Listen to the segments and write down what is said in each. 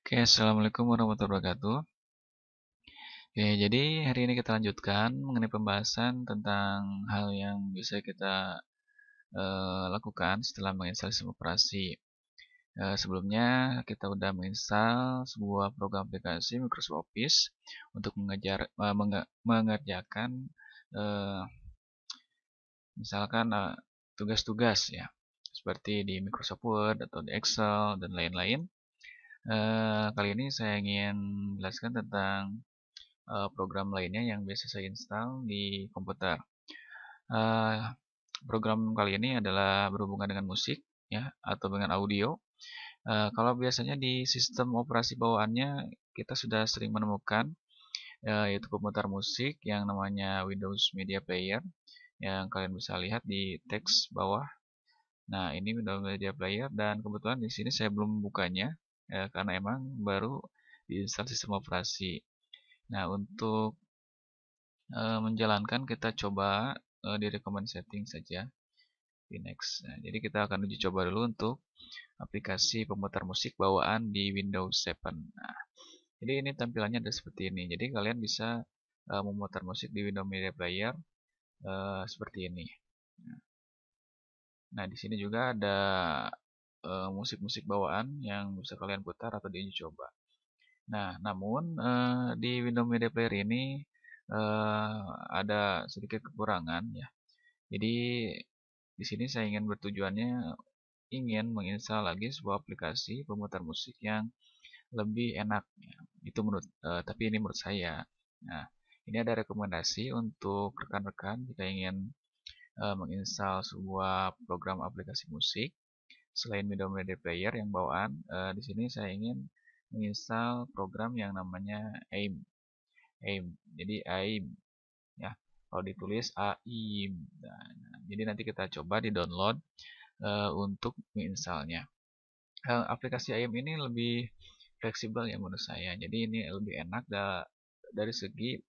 Oke, assalamualaikum warahmatullahi wabarakatuh. Oke, jadi hari ini kita lanjutkan mengenai pembahasan tentang hal yang bisa kita lakukan setelah menginstal sistem operasi. Sebelumnya kita udah menginstal sebuah program aplikasi Microsoft Office untuk mengerjakan eh, misalkan tugas-tugas ya, seperti di Microsoft Word atau di Excel dan lain-lain. Kali ini saya ingin menjelaskan tentang program lainnya yang biasa saya install di komputer. Eh, Program kali ini adalah berhubungan dengan musik ya atau dengan audio. Kalau biasanya di sistem operasi bawaannya kita sudah sering menemukan yaitu pemutar musik yang namanya Windows Media Player yang kalian bisa lihat di teks bawah. Nah, ini Windows Media Player dan kebetulan di sini saya belum membukanya karena emang baru diinstal sistem operasi. Nah, untuk menjalankan kita coba di recommend setting saja di next. Nah, jadi kita akan uji coba dulu untuk aplikasi pemutar musik bawaan di Windows 7. Nah, jadi ini tampilannya ada seperti ini. Jadi kalian bisa memutar musik di Windows Media Player seperti ini. Nah, di sini juga ada musik-musik bawaan yang bisa kalian putar atau diuji coba. Nah, namun di Windows Media Player ini ada sedikit kekurangan ya. Jadi di sini saya ingin bertujuannya ingin menginstal lagi sebuah aplikasi pemutar musik yang lebih enak. Ya. Itu tapi ini menurut saya. Nah, ini ada rekomendasi untuk rekan-rekan jika ingin menginstal sebuah program aplikasi musik selain Windows Media Player yang bawaan. Di sini saya ingin menginstal program yang namanya AIM. AIM. Jadi AIM ya. Kalau ditulis AIM. Nah, jadi nanti kita coba di download untuk menginstalnya. Aplikasi AIM ini lebih fleksibel ya menurut saya. Jadi ini lebih enak dari segi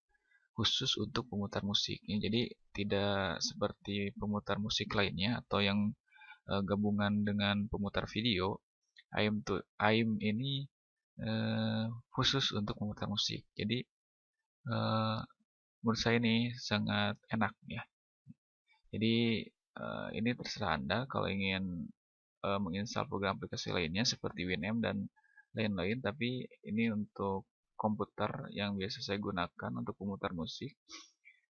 khusus untuk pemutar musiknya. Jadi tidak seperti pemutar musik lainnya atau yang gabungan dengan pemutar video. AIM ini khusus untuk pemutar musik. Jadi eh, menurut saya ini sangat enak ya. Jadi ini terserah Anda kalau ingin menginstal program aplikasi lainnya seperti Winamp dan lain-lain, tapi ini untuk komputer yang biasa saya gunakan untuk pemutar musik,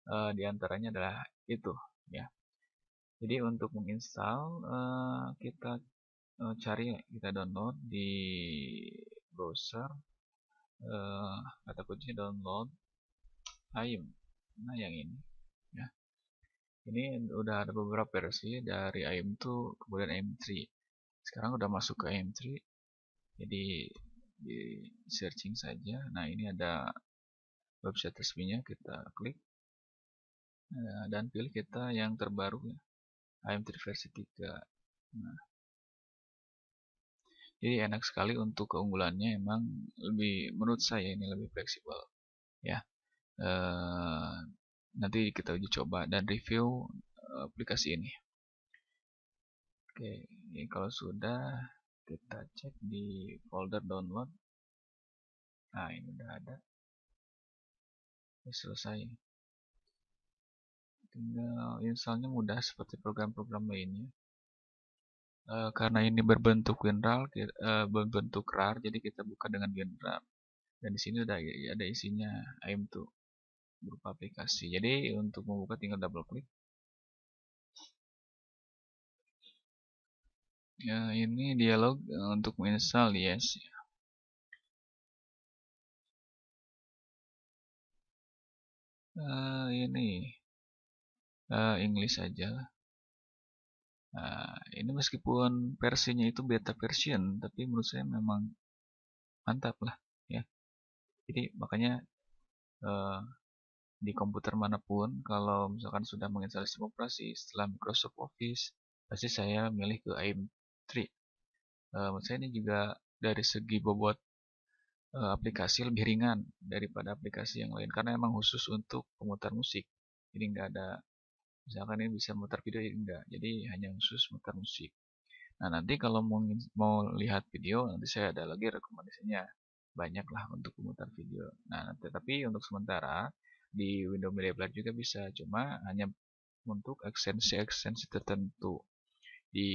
diantaranya adalah itu ya. Jadi untuk menginstal kita cari, kita download di browser, kata kuncinya download AIM. Nah yang ini ya. Ini udah ada beberapa versi dari AIM 2 kemudian AIM 3. Sekarang udah masuk ke AIM 3. Jadi di searching saja. Nah, ini ada website resminya, kita klik dan pilih kita yang terbaru ya, AM3 versi 3. Nah, jadi enak sekali untuk keunggulannya, emang lebih menurut saya ini lebih fleksibel ya. Eh, Nanti kita uji coba dan review aplikasi ini. Oke, ini kalau sudah kita cek di folder download. Nah, ini udah ada. Ini selesai. Tinggal installnya mudah seperti program-program lainnya. Karena ini berbentuk WinRAR, berbentuk RAR, jadi kita buka dengan WinRAR. Dan di sini ada isinya AIM2 berupa aplikasi. Jadi untuk membuka tinggal double klik. Ya, ini dialog untuk menginstal, yes. Ini English saja. Ini meskipun versinya itu beta version, tapi menurut saya memang mantap lah ya. Jadi makanya uh, di komputer manapun kalau misalkan sudah menginstal sistem operasi setelah Microsoft Office, pasti saya milih ke AIM3. Menurut saya ini juga dari segi bobot aplikasi lebih ringan daripada aplikasi yang lain karena emang khusus untuk pemutar musik. Jadi nggak ada, misalkan ini bisa mutar video, ya enggak. Jadi hanya khusus mutar musik. Nah, nanti kalau mau lihat video, nanti saya ada lagi rekomendasinya. banyak lah untuk memutar video. Nah, tapi untuk sementara di Windows Media Player juga bisa, cuma hanya untuk ekstensi-ekstensi tertentu di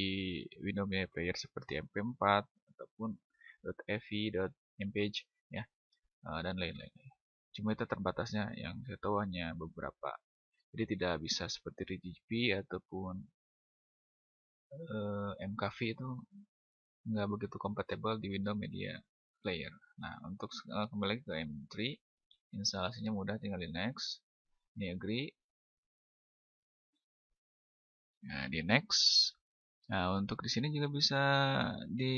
Windows Media Player seperti MP4 ataupun .avi, .mpeg ya, dan lain-lain. Cuma itu terbatasnya, yang saya tahu hanya beberapa. Jadi tidak bisa seperti RGB ataupun MKV, itu nggak begitu kompatibel di Windows Media Player. Nah, untuk kembali ke M3, instalasinya mudah, tinggal di next, ini agree. Nah, di next. Nah, untuk di sini juga bisa di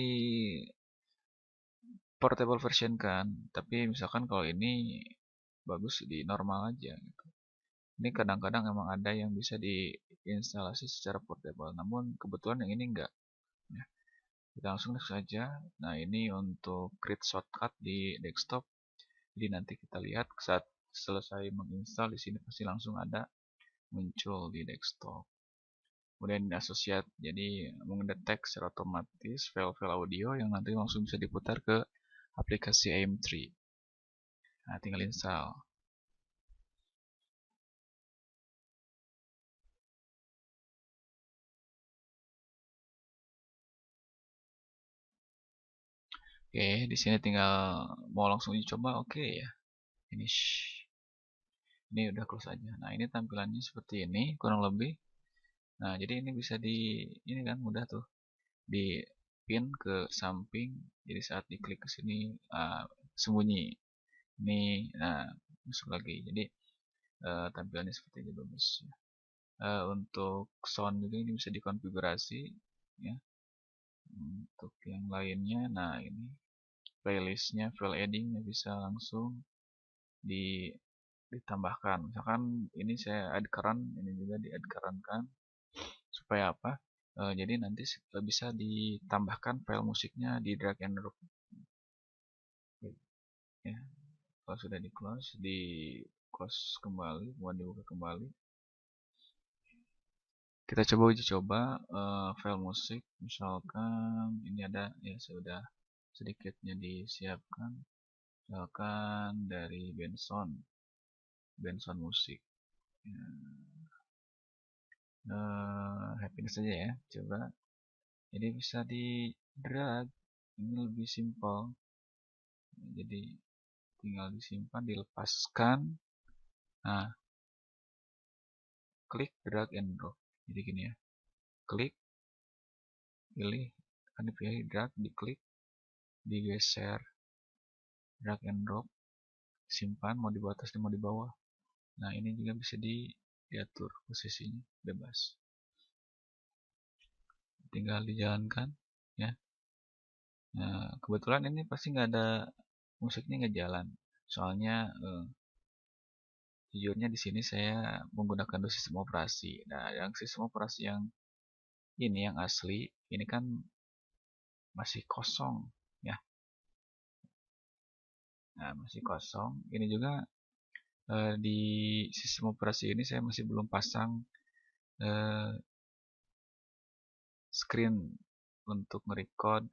portable version kan, tapi misalkan kalau ini bagus di normal aja gitu. Ini kadang-kadang emang ada yang bisa diinstalasi secara portable, namun kebetulan yang ini enggak ya. Kita langsung next saja. Nah, ini untuk create shortcut di desktop. Jadi nanti kita lihat saat selesai menginstal, di sini pasti langsung ada muncul di desktop. Kemudian associate, jadi mendetek secara otomatis file-file audio yang nanti langsung bisa diputar ke aplikasi AM3. Nah, tinggal install. Oke, di sini tinggal mau langsung dicoba, oke ya. Finish. Ini udah close aja. Nah, ini tampilannya seperti ini kurang lebih. Nah, jadi ini bisa ini kan mudah tuh, di pin ke samping. Jadi saat diklik ke sini sembunyi. Ini, nah, masuk lagi. Jadi tampilannya seperti ini, bagus. Untuk sound juga ini bisa dikonfigurasi ya. Untuk yang lainnya, nah ini playlistnya, file addingnya bisa langsung ditambahkan. Misalkan ini saya add current, ini juga di add current kan, supaya apa? Jadi nanti bisa ditambahkan file musiknya di drag and drop ya. Kalau sudah di close kembali, kemudian dibuka kembali. Kita coba uji coba file musik, misalkan ini ada ya, sudah sedikitnya disiapkan, misalkan dari Benson musik ya, happiness saja ya, coba. Jadi bisa di drag, ini lebih simpel, jadi tinggal disimpan, dilepaskan, nah klik drag and drop. Jadi gini ya, klik, pilih, kan dipilih drag, diklik, digeser, drag and drop, simpan, mau di atas mau di bawah. Nah, ini juga bisa diatur posisinya bebas, tinggal dijalankan ya. Nah, kebetulan ini pasti nggak ada musiknya, nggak jalan, soalnya jujurnya di sini saya menggunakan dua sistem operasi. Nah, yang sistem operasi yang ini yang asli ini kan masih kosong ya. Nah, masih kosong. Ini juga di sistem operasi ini saya masih belum pasang eh, screen untuk merecord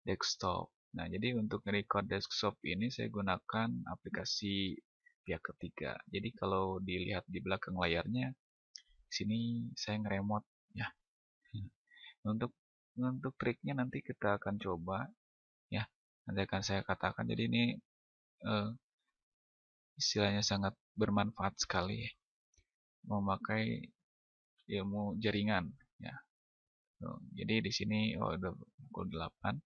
desktop. Nah, jadi untuk merecord desktop ini saya gunakan aplikasi pihak ketiga. Jadi kalau dilihat di belakang layarnya, sini saya ngeremote ya. Untuk triknya nanti kita akan coba ya. Nanti akan saya katakan. Jadi ini eh, istilahnya sangat bermanfaat sekali ya, memakai ilmu jaringan ya. Jadi di sini udah pukul 8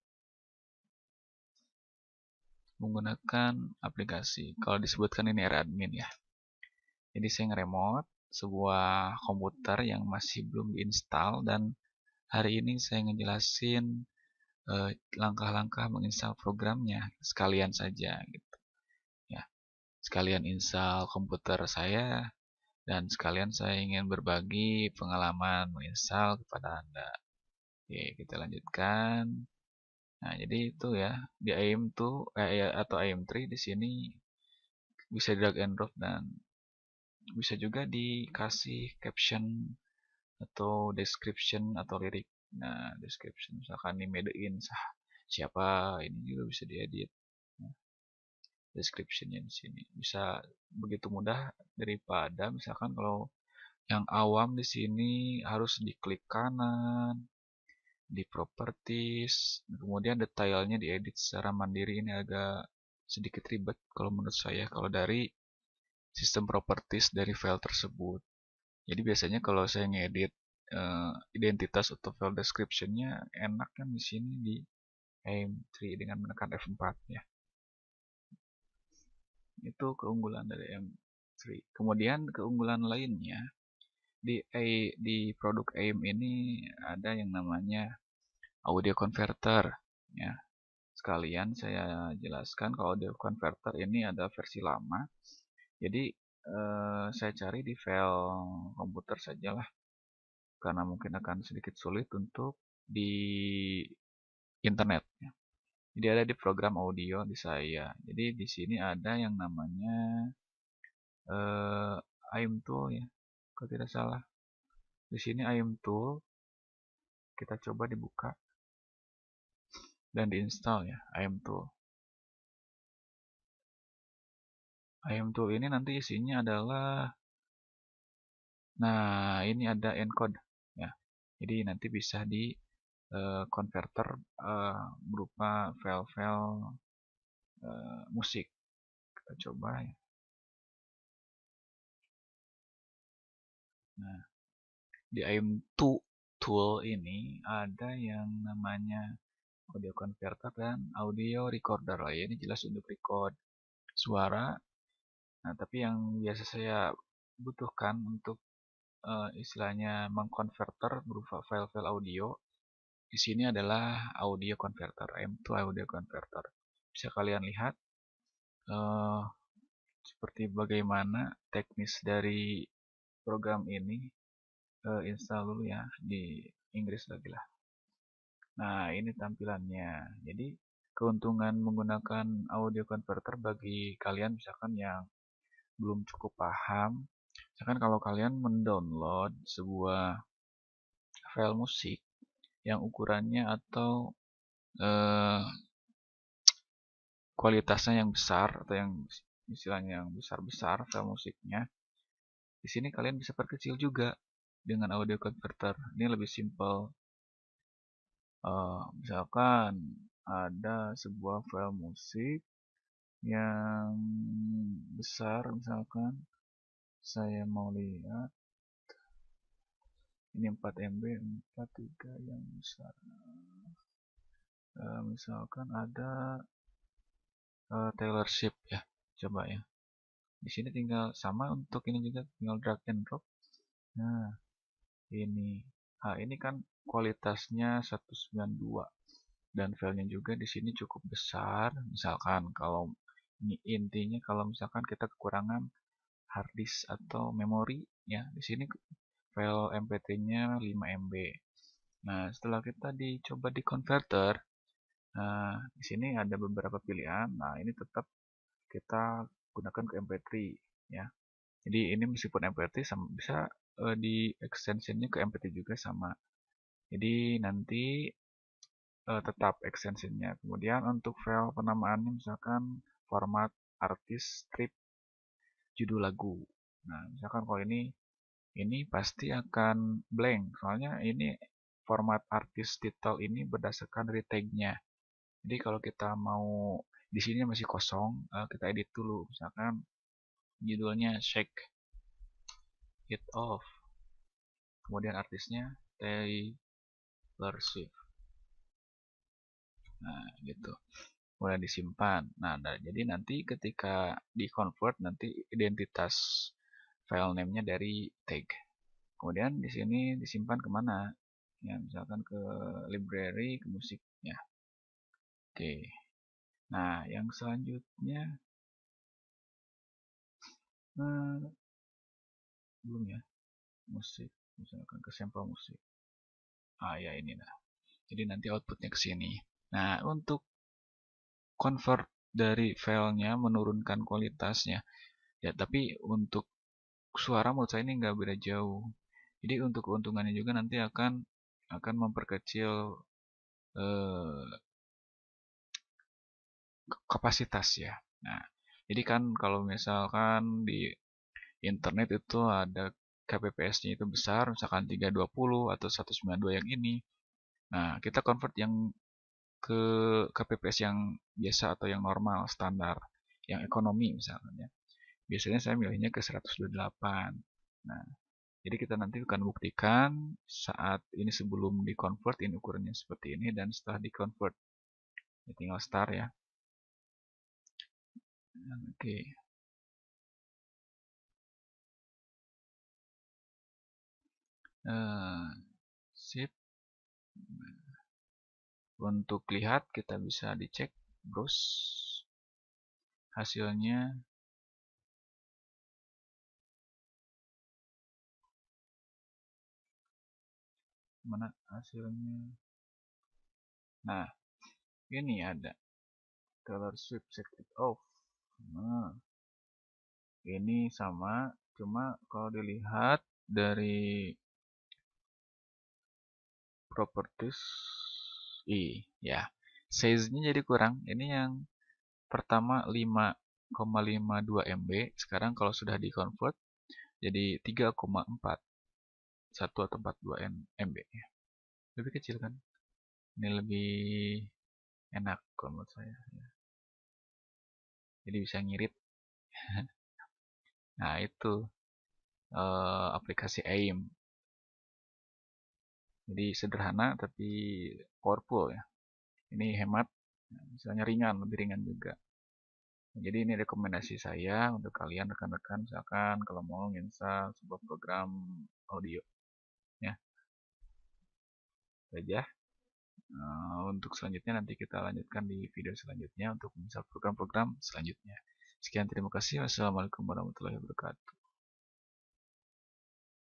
menggunakan aplikasi. Kalau disebutkan ini era admin ya. Jadi saya nge-remote sebuah komputer yang masih belum diinstal, dan hari ini saya ngejelasin langkah-langkah menginstal programnya sekalian saja gitu ya. Sekalian install komputer saya, dan sekalian saya ingin berbagi pengalaman menginstal kepada Anda. Oke, kita lanjutkan. Nah, jadi itu ya, di AM2 atau AM3 di sini bisa drag and drop, dan bisa juga dikasih caption atau description atau lirik. Nah, description misalkan ini made in siapa, ini juga bisa diedit. description-nya di sini. Bisa begitu mudah daripada misalkan kalau yang awam di sini harus diklik kanan, di properties, kemudian detailnya diedit secara mandiri. Ini agak sedikit ribet kalau menurut saya kalau dari sistem properties dari file tersebut. Jadi biasanya kalau saya ngedit identitas atau file description-nya enak kan di sini di AM3 dengan menekan F4 ya. Itu keunggulan dari AM3. Kemudian keunggulan lainnya di produk AIM ini ada yang namanya audio converter ya. Sekalian saya jelaskan kalau audio converter ini ada versi lama. Jadi saya cari di file komputer sajalah karena mungkin akan sedikit sulit untuk di internet ya. Jadi ada di program audio di saya. Jadi di sini ada yang namanya AIM Tool ya. Kalau tidak salah. Di sini AIM Tool kita coba dibuka dan diinstal ya AIM Tool. AIM Tool ini nanti isinya adalah ini ada encode ya. Jadi nanti bisa di converter berupa file-file musik. Kita coba ya. Nah, di AIM2 tool ini ada yang namanya audio converter dan audio recorder lah ya. Ini jelas untuk record suara. Nah, tapi yang biasa saya butuhkan untuk istilahnya mengkonverter berupa file-file audio di sini adalah audio converter, AM2 audio converter. Bisa kalian lihat seperti bagaimana teknis dari program ini. Install dulu ya di Inggris lagi lah. Nah, ini tampilannya. Jadi, keuntungan menggunakan audio converter bagi kalian misalkan yang belum cukup paham, misalkan kalau kalian mendownload sebuah file musik yang ukurannya atau eh, kualitasnya yang besar atau yang istilahnya yang besar-besar file musiknya, di sini kalian bisa perkecil juga dengan audio converter. Ini lebih simple. Misalkan ada sebuah file musik yang besar, misalkan saya mau lihat ini 4 MB 43 yang besar. Misalkan ada Taylor Swift ya, coba ya. Di sini tinggal sama untuk ini juga tinggal drag and drop. Nah, ini kan kualitasnya 192 dan filenya juga di sini cukup besar. Misalkan kalau intinya kalau misalkan kita kekurangan hard disk atau memori ya, di sini file MP3-nya 5 MB. Nah, setelah kita dicoba di converter, nah di sini ada beberapa pilihan. Nah, ini tetap kita gunakan ke MP3 ya. Jadi ini meskipun MP3 sama bisa di extensionnya ke MP3 juga sama. Jadi nanti tetap extensionnya. Kemudian untuk file penamaannya misalkan format artis strip judul lagu. Nah, misalkan kalau ini pasti akan blank. Soalnya ini format artis title ini berdasarkan dari tag-nya. Jadi kalau kita mau di sini masih kosong, kita edit dulu. Misalkan judulnya Shake It Off. Kemudian artisnya Taylor Swift. Nah, gitu. Mulai disimpan. Nah, jadi nanti ketika di convert nanti identitas file name-nya dari tag. Kemudian di sini disimpan kemana? Ya, misalkan ke library, ke musiknya. Oke. Nah, yang selanjutnya belum ya, musik. Misalkan ke sampel musik. Ya ini nah. Jadi nanti outputnya ke sini. Nah, untuk convert dari filenya menurunkan kualitasnya. Ya, tapi untuk suara menurut saya ini nggak beda jauh. Jadi untuk keuntungannya juga nanti akan memperkecil eh, kapasitas ya. Nah, Jadi kan kalau misalkan di internet itu ada kpps-nya itu besar, misalkan 320 atau 192 yang ini. Nah, kita convert yang ke kpps yang biasa atau yang normal, standar, yang ekonomi misalkan ya. Biasanya saya milihnya ke 128. Nah, jadi kita nanti akan buktikan saat ini sebelum di-convert ini ukurannya seperti ini dan setelah di-convert. Ya, tinggal start ya. Oke. Sip. Untuk lihat kita bisa dicek browse hasilnya. Mana hasilnya? Nah, ini ada color sweep selected off. Nah, ini sama, cuma kalau dilihat dari properties, ya, size-nya jadi kurang. Ini yang pertama 5,52 MB, sekarang kalau sudah di-convert jadi 3,4 1 atau 42 MB. Lebih kecil kan? Ini lebih enak kalau menurut saya. Jadi bisa ngirit. Nah, itu aplikasi AIM. Jadi sederhana tapi powerful ya. Ini hemat, misalnya ringan, lebih ringan juga. Jadi ini rekomendasi saya untuk kalian rekan-rekan misalkan kalau mau install sebuah program audio ya. Saja. Untuk selanjutnya nanti kita lanjutkan di video selanjutnya untuk install program-program selanjutnya. Sekian, terima kasih. Wassalamualaikum warahmatullahi wabarakatuh.